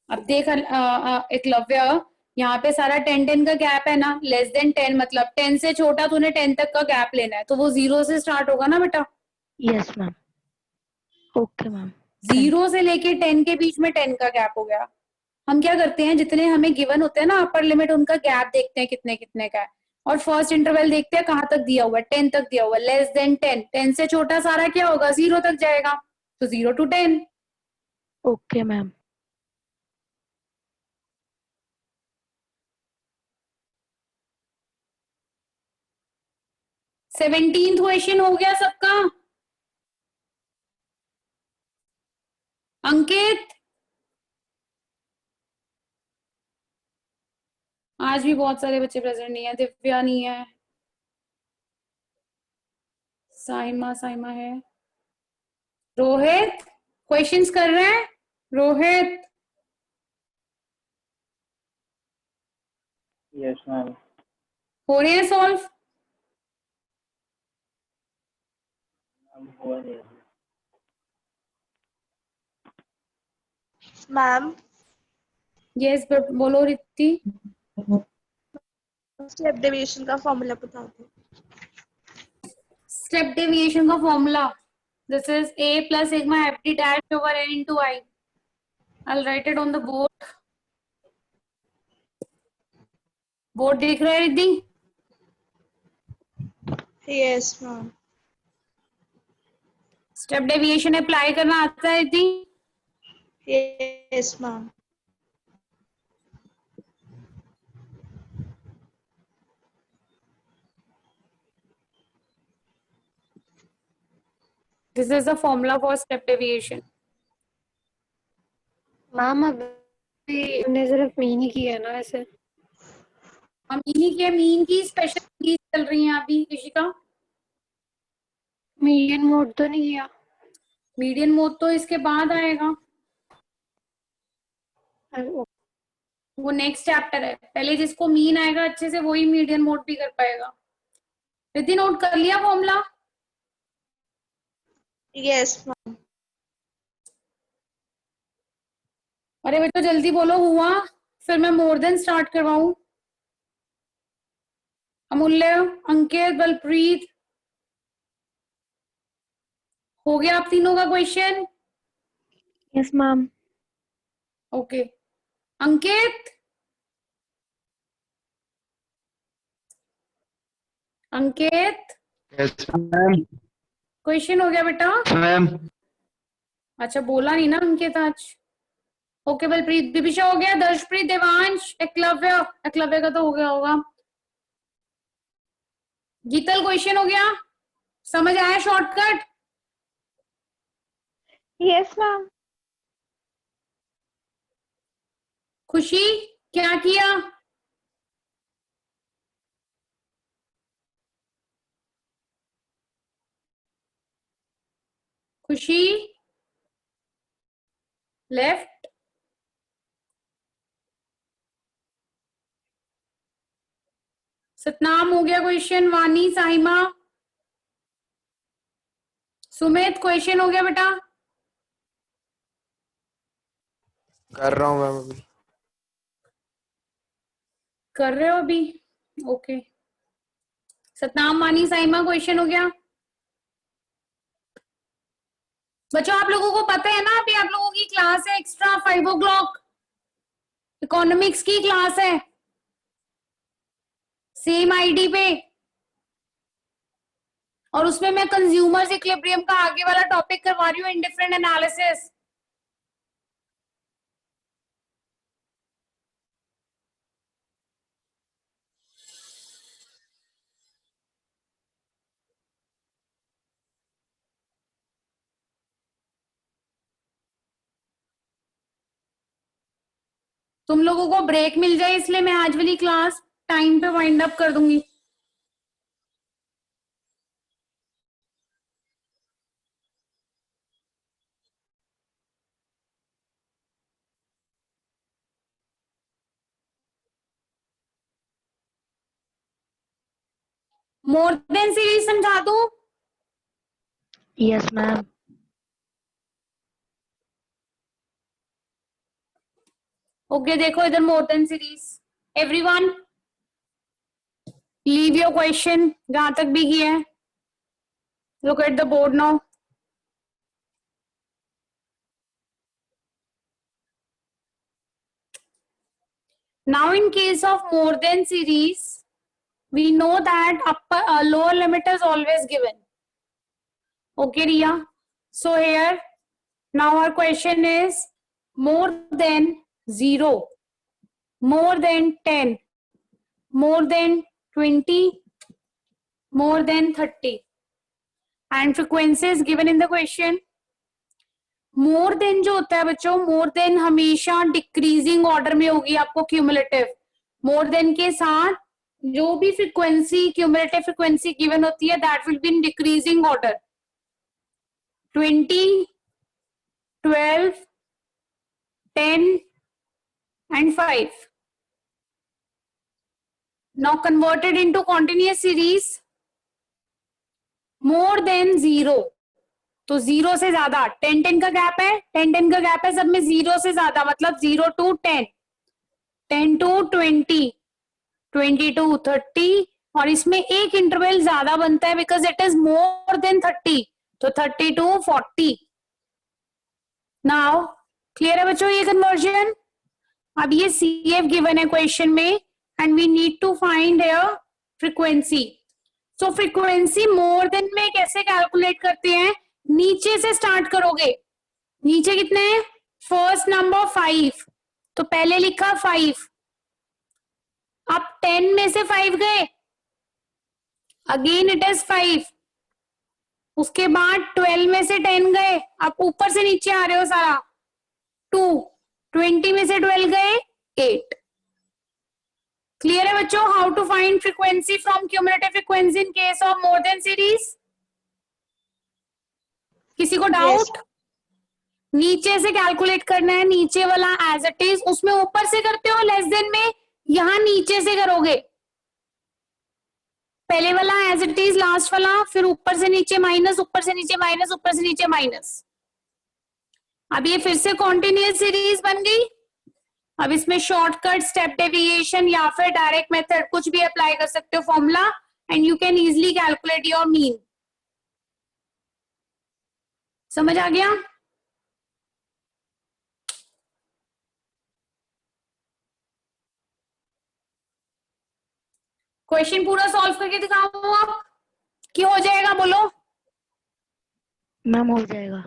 अब देख एकलव्य, यहाँ पे सारा 10-10 का गैप है ना. लेस देन 10 मतलब 10 से छोटा तूने 10 तक का गैप लेना है, तो वो 0 से स्टार्ट होगा ना बेटा. Yes ma'am. Okay ma'am. 0 से लेके 10 के बीच में 10 का गैप हो गया. हम क्या करते हैं, जितने हमें गिवन होते हैं ना अपर लिमिट, उनका गैप देखते हैं कितने कितने का है, और फर्स्ट इंटरवल देखते हैं कहाँ तक दिया हुआ है. 10 तक दिया हुआ है. लेस देन 10, 10 से छोटा सारा क्या होगा, 0 तक जाएगा, तो 0 to 10. Okay ma'am. 17th question हो गया सबका? अंकित, आज भी बहुत सारे बच्चे प्रेजेंट नहीं है. दिव्या नहीं है, साइमा साइमा है. रोहित क्वेश्चंस कर रहे हैं? Rohit Yes, ma'am. हो रहे हैं सॉल्व? मैम यस बोलो रिद्धि. स्टेप डेविएशन का फॉर्मूला बता दो. Step deviation का formula. This is a plus sigma FD dash over n into I. I'll write it on the board. Board देख रहे हैं Riddhi? Yes ma'am. Step deviation apply करना आता है Riddhi? Yes ma'am. This is the formula for step deviation. Ma'am अभी हमने सिर्फ mean he किया है ना ऐसे. हम इन्हीं के मीन की स्पेशल सीरीज चल रही है अभी. ऋषिका, मीडियन मोड तो नहीं किया. मीडियन मोड तो इसके बाद आएगा. वो नेक्स्ट चैप्टर है. पहले जिसको मीन आएगा अच्छे से वही मीडियन मोड भी कर पाएगा. रिद्धि नोट कर लिया फॉर्मूला? Yes ma'am. अरे बेटा जल्दी बोलो हुआ, फिर मैं मोर देन स्टार्ट करवाऊं. अमूल्य, अंकित, बलप्रीत, हो गया आप तीनों का क्वेश्चन? Yes ma'am. ओके. अंकित, अंकित Yes, ma'am. क्वेश्चन हो गया बेटा? Ma'am. अच्छा बोला नहीं ना अंकित आज. ओके बलप्रीत, विभिषा हो गया, दर्शप्रीत, देवांश, एकलव्य, एकलव्य का तो हो गया होगा. गीतल क्वेश्चन हो गया? समझ आया शॉर्टकट? Yes, ma'am. खुशी क्या किया? खुशी लेफ्ट. सतनाम हो गया क्वेश्चन. वानी, साहिमा, सुमित क्वेश्चन हो गया बेटा? कर रहा हूँ मैम अभी. कर रहे हो अभी? ओके. सतनाम, वानी, साहिमा क्वेश्चन हो गया? बच्चों आप लोगों को पता है ना अभी आप लोगों की क्लास है एक्स्ट्रा 5 o'clock. इकोनॉमिक्स की क्लास है सेम आईडी पे, और उसमें मैं कंज्यूमर्स इक्विलिब्रियम का आगे वाला टॉपिक करवा रही हूँ, इंडिफरेंट एनालिसिस. तुम लोगों को ब्रेक मिल जाए इसलिए मैं आज वाली क्लास टाइम पे वाइंड अप कर दूंगी. मोर देन सीरीज समझा दूं? Yes ma'am. ओके देखो इधर मोर than series. Everyone leave your question जहां तक भी किया है. Look at the board now. Now in case of more than series, we know that upper lower limit is always given. Okay Riya, so here now our question is more than 0, more than 10, more than 20, more than 30, and frequency is given in the question. More than जो होता है बच्चों, more than हमेशा decreasing order में होगी आपको cumulative. More than के साथ जो भी फ्रीक्वेंसी क्यूमुलेटिव फ्रीक्वेंसी गिवन होती है that will be in decreasing order. 20, 12, 10 and 5. Now converted into continuous series. More than 0, तो 0 से ज्यादा 10 का गैप है, 10 का गैप है सब में, 0 से ज्यादा मतलब 0 to 10, 10 to 20, 20 to 30, और इसमें एक इंटरवल ज्यादा बनता है because it is more than 30, तो 30 to 40. नाउ क्लियर है बच्चों ये कन्वर्जन? अब ये CF गिवन है क्वेश्चन में and we need to find here frequency. So frequency more than में कैसे कैलकुलेट करते हैं? नीचे से स्टार्ट करोगे. नीचे कितने हैं? फर्स्ट नंबर 5, तो पहले लिखा 5, अब 10 में से 5 गए, अगेन इट इज 5, उसके बाद 12 में से 10 गए, अब ऊपर से नीचे आ रहे हो सारा, 2, 20 में से 12 गए, 8. क्लियर है बच्चों how to find frequency from cumulative frequency in case of more than series? किसी को डाउट? नीचे से कैलकुलेट करना है, नीचे वाला एज इट इज, उसमें ऊपर से करते हो लेस देन में, यहां नीचे से करोगे. पहले वाला एज इट इज, लास्ट वाला, फिर ऊपर से नीचे माइनस, ऊपर से नीचे माइनस, ऊपर से नीचे माइनस. अब ये फिर से कॉन्टिन्यूअस सीरीज बन गई. अब इसमें शॉर्टकट, स्टेप डेविएशन या फिर डायरेक्ट मेथड कुछ भी अप्लाई कर सकते हो formula, and you can easily calculate your mean. समझ आ गया? क्वेश्चन पूरा सॉल्व करके दिखाऊं आप कि हो जाएगा? बोलो. मैम हो जाएगा.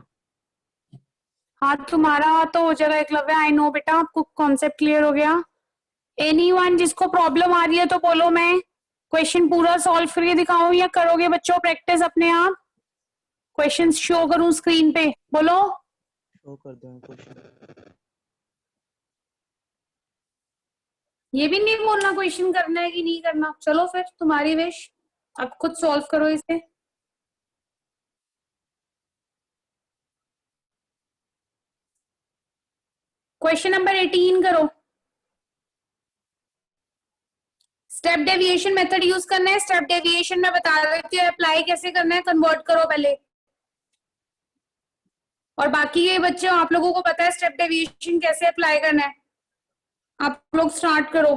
हाँ तुम्हारा तो हो जाएगा एकलव्य. आई नो बेटा, आपको कॉन्सेप्ट क्लियर हो गया. एनीवन जिसको प्रॉब्लम आ रही है तो बोलो, मैं क्वेश्चन पूरा सॉल्व करके दिखाऊं या करोगे बच्चों प्रैक्टिस अपने आप? क्वेश्चन शो करूं स्क्रीन पे? बोलो. शो कर दो क्वेश्चन. ये भी नहीं बोलना क्वेश्चन करना है कि नहीं करना. चलो फिर तुम्हारी विश, अब खुद सॉल्व करो इसे. क्वेश्चन नंबर 18 करो. स्टेप डेविएशन मेथड यूज करना है. स्टेप डेविएशन में बता देती हूँ अप्लाई कैसे करना है. कन्वर्ट करो पहले. और बाकी ये बच्चों आप लोगों को पता है स्टेप डेविएशन कैसे अप्लाई करना है. आप लोग स्टार्ट करो.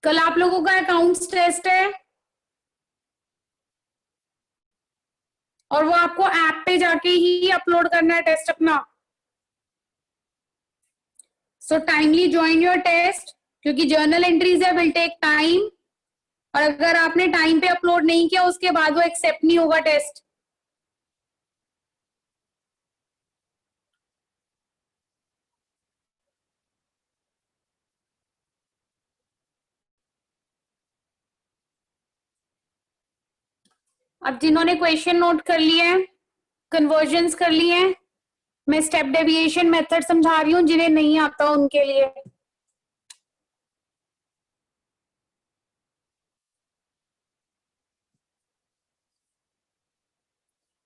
कल आप लोगों का अकाउंट्स टेस्ट है और वो आपको ऐप पे जाके ही अपलोड करना है टेस्ट अपना. सो टाइमली ज्वाइन योर टेस्ट, क्योंकि जर्नल एंट्रीज है, विल टेक टाइम, और अगर आपने टाइम पे अपलोड नहीं किया उसके बाद वो एक्सेप्ट नहीं होगा टेस्ट. अब जिन्होंने क्वेश्चन नोट कर लिए हैं, कन्वर्जन्स कर लिए हैं, मैं स्टेप डेविएशन मेथड समझा रही हूँ. जिन्हें नहीं आता उनके लिए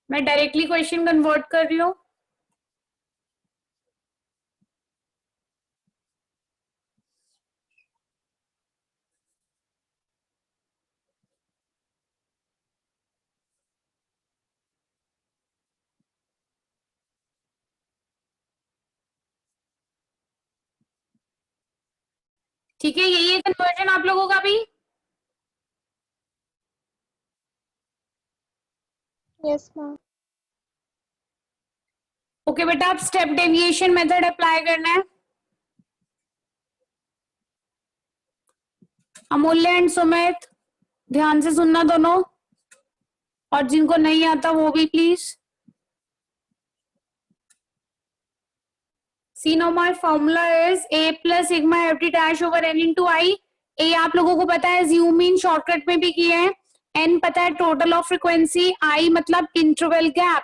मैं डायरेक्टली क्वेश्चन कन्वर्ट कर रही हूँ. ठीक है, यही है कन्वर्जन आप लोगों का भी. Yes, ma'am. ओके बेटा, अब स्टेप डेविएशन मेथड अप्लाई करना है. अमूल्य एंड सुमित ध्यान से सुनना दोनों, और जिनको नहीं आता वो भी please. See now my formula is a plus sigma FD dash over n into I. A आप लोगों को पता है, zoom in शॉर्टकट में भी किए हैं. n पता है टोटल ऑफ फ्रीक्वेंसी, I मतलब interval gap.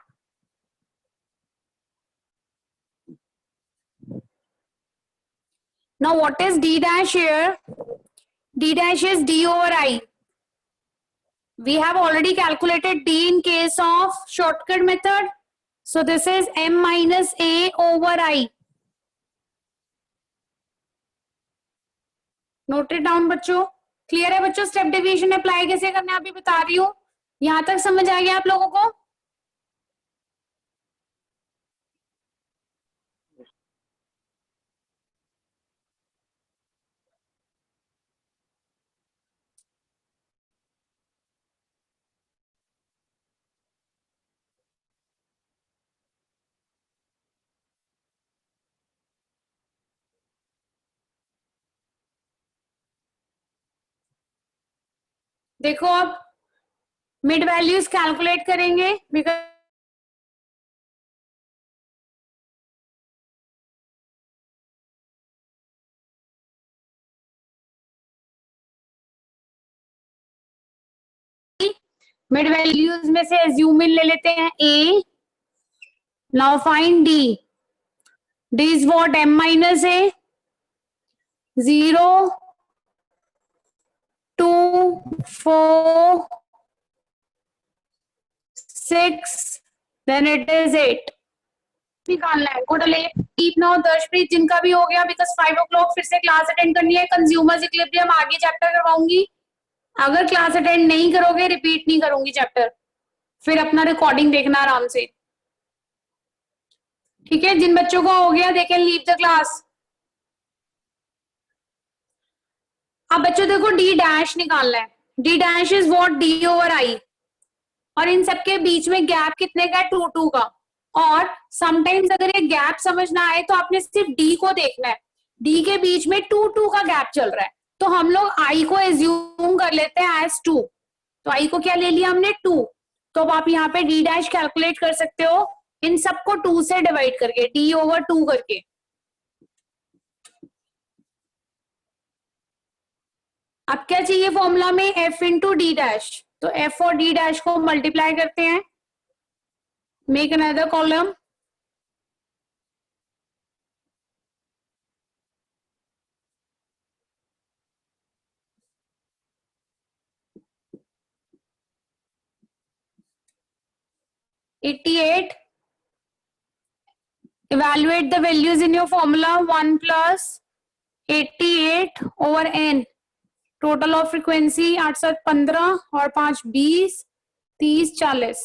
Now what is d dash here? D dash is d over I. We have already calculated d in case of shortcut method. So this is m minus a over I. Note it down बच्चों. Clear है बच्चों? Step deviation apply कैसे करना है अभी बता रही हूँ। यहाँ तक समझ आ गया आप लोगों को? देखो अब मिड वैल्यूज कैलकुलेट करेंगे बिकॉज मिड वैल्यूज में से एज्यूम इन ले लेते हैं A. Now find D. D is what? m minus A. 0 2 4 6 then it is 8 निकालना है. गुड ले कीप नाउ दर्शप्रीत जिनका भी हो गया बिकॉज 5 o'clock फिर से क्लास अटेंड करनी है. कंज्यूमर्स इक्विलिब्रियम आगे चैप्टर करवाऊंगी. अगर क्लास अटेंड नहीं करोगे रिपीट नहीं करूंगी चैप्टर. फिर अपना रिकॉर्डिंग देखना आराम से. ठीक है, जिन बच्चों को हो गया they can leave the class. अब बच्चों देखो डी डैश निकालना है. D dash is what? D over आई. और इन सबके बीच में गैप कितने का? 2 2 का. और समटाइम्स अगर ये गैप समझना आए तो आपने सिर्फ डी को देखना है. डी के बीच में 2 2 का गैप चल रहा है तो हम लोग आई को एज्यूम कर लेते हैं एज 2. तो आई को क्या ले लिया हमने? 2. तो अब आप यहाँ पे डी डैश कैलकुलेट कर सकते हो इन सबको 2 से डिवाइड करके, डी ओवर 2 करके. अब क्या चाहिए फॉर्मूला में? F into D dash. तो एफ और डी डैश को मल्टीप्लाई करते हैं. Make another column. $88. Evaluate the values in your formula. 1 plus 88 over n. Total of frequency 8 7 15 और 5 20 30 40.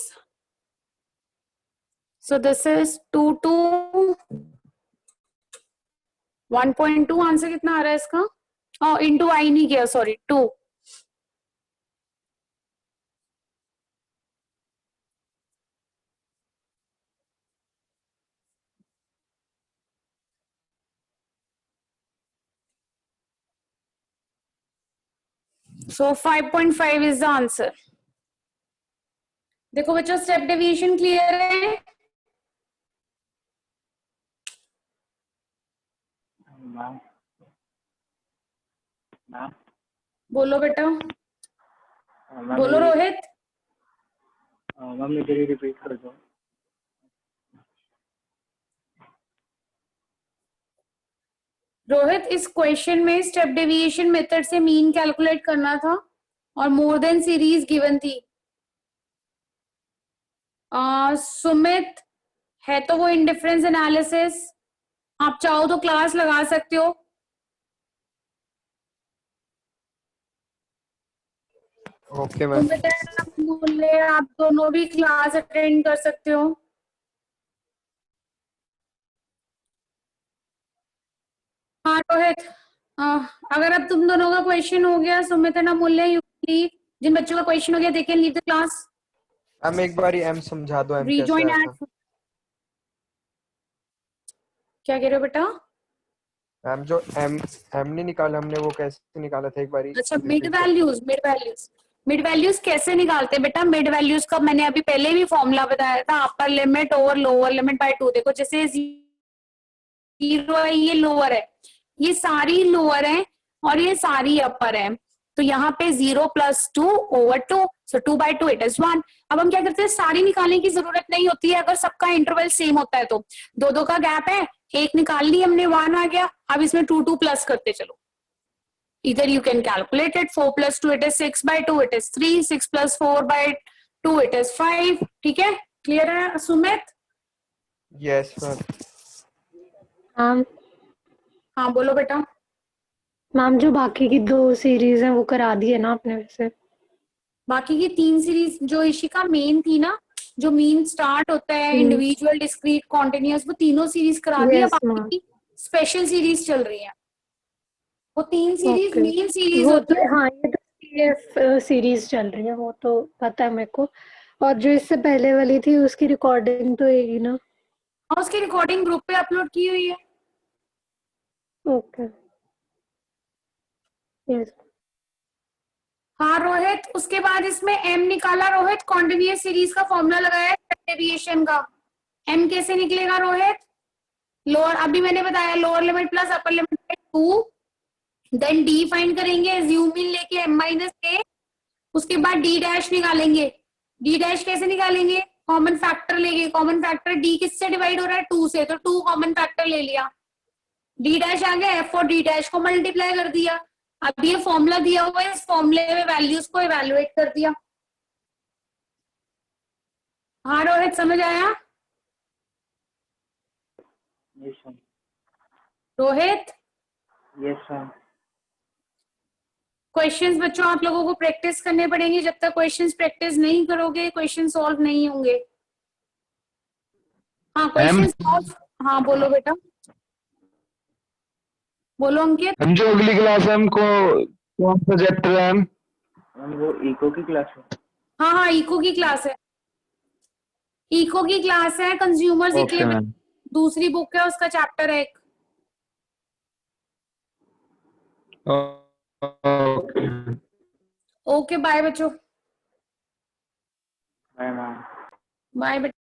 So this is 2 2 1.2. आंसर कितना आ रहा है इसका? इंटू आई नहीं किया, sorry 2. So 5.5 is the answer. देखो बच्चों स्टेप डेविएशन क्लियर है? बोलो बेटा. बोलो रोहित. मैम इधर ही रिपीट कर दो. रोहित इस क्वेश्चन में स्टेप डेविएशन मेथड से मीन कैलकुलेट करना था और मोर देन सीरीज गिवन थी. सुमित है तो वो इंडिफरेंस एनालिसिस. आप चाहो तो क्लास लगा सकते हो. Okay ma'am. बोले आप दोनों भी क्लास अटेंड कर सकते हो. हाँ रोहित, अगर अब तुम दोनों का क्वेश्चन हो गया, सुमित ना मूल्य यू लीव. जिन बच्चों का क्वेश्चन हो गया they can leave the class. Ma'am एक बार एम समझा दो. एम Rejoin कैसे at. क्या कह रहे हो बेटा? मैम जो एम नहीं निकाला हमने वो कैसे निकाला था एक बार? अच्छा मिड वैल्यूज कैसे निकालते हैं बेटा? मिड वैल्यूज का मैंने अभी पहले भी फॉर्मूला बताया था. Upper limit over lower limit by 2. देखो जैसे 0 है ये लोअर है, ये सारी लोअर है और ये सारी अपर है. तो यहाँ पे 0 + 2 over 2. So 2/2 it is 1. अब हम क्या करते हैं? सारी निकालने की जरूरत नहीं होती है अगर सबका इंटरवल सेम होता है तो. 2 2 का गैप है, एक निकाल ली हमने, 1 आ गया. अब इसमें 2 2 प्लस करते चलो. Either you can calculate it. 4 + 2 it is 6/2 it is 3. 6 + 4/2 it is 5. ठीक है, क्लियर है सुमित? Yes ma'am. हाँ बोलो बेटा. मैम जो बाकी की 2 सीरीज हैं वो करा दी है ना आपने वैसे? बाकी की 3 सीरीज जो इशिका मेन थी ना, जो मीन स्टार्ट होता है, इंडिविजुअल, डिस्क्रीट, कॉन्टिन्यूअस, वो तीनों सीरीज करा दी है। यस बाकी मैम। की स्पेशल सीरीज चल रही है। वो 3 सीरीज ओके, मेन सीरीज वो होती तो है। हाँ, ये तो सीएफ सीरीज चल रही है, वो तो पता है मेरे को। और जो इससे पहले वाली थी उसकी रिकॉर्डिंग तो होगी ना? और उसकी रिकॉर्डिंग ग्रुप पे अपलोड की हुई है। Okay, yes. हाँ रोहित, उसके बाद इसमें एम निकाला रोहित, कॉन्टिन्यूअस सीरीज का फॉर्मूला लगाया डेविएशन का। एम कैसे निकलेगा रोहित? लोअर, अभी मैंने बताया, lower limit plus upper limit by 2, then D find करेंगे, एज्यूम इन लेके एम माइनस ए, उसके बाद डी डैश निकालेंगे। डी डैश कैसे निकालेंगे? कॉमन फैक्टर लेंगे। कॉमन फैक्टर डी किससे डिवाइड हो रहा है? 2 से, तो 2 कॉमन फैक्टर ले लिया। डी डैश आ गया, एफ और डी डैश को मल्टीप्लाई कर दिया। अब ये फॉर्मूला दिया हुआ है, इस फॉर्मूले में वैल्यूज को इवेलुएट कर दिया। हाँ रोहित, समझ आया? Yes ma'am. Rohit, yes ma'am. Questions बच्चों आप लोगों को प्रैक्टिस करने पड़ेंगे। जब तक क्वेश्चंस प्रैक्टिस नहीं करोगे, क्वेश्चन सॉल्व नहीं होंगे। हाँ क्वेश्चन सॉल्व, हाँ बोलो बेटा, बोलो अंकित। हम जो अगली क्लास है हमको कौन सा चैप्टर है हम? मैम वो इको की क्लास है। हाँ हाँ, इको की क्लास है, इको की क्लास है। Consumers okay equilibrium ma'am. दूसरी बुक है, उसका चैप्टर है एक। ओके। ओके बाय बच्चों, बाय मैम। बाय बेटा।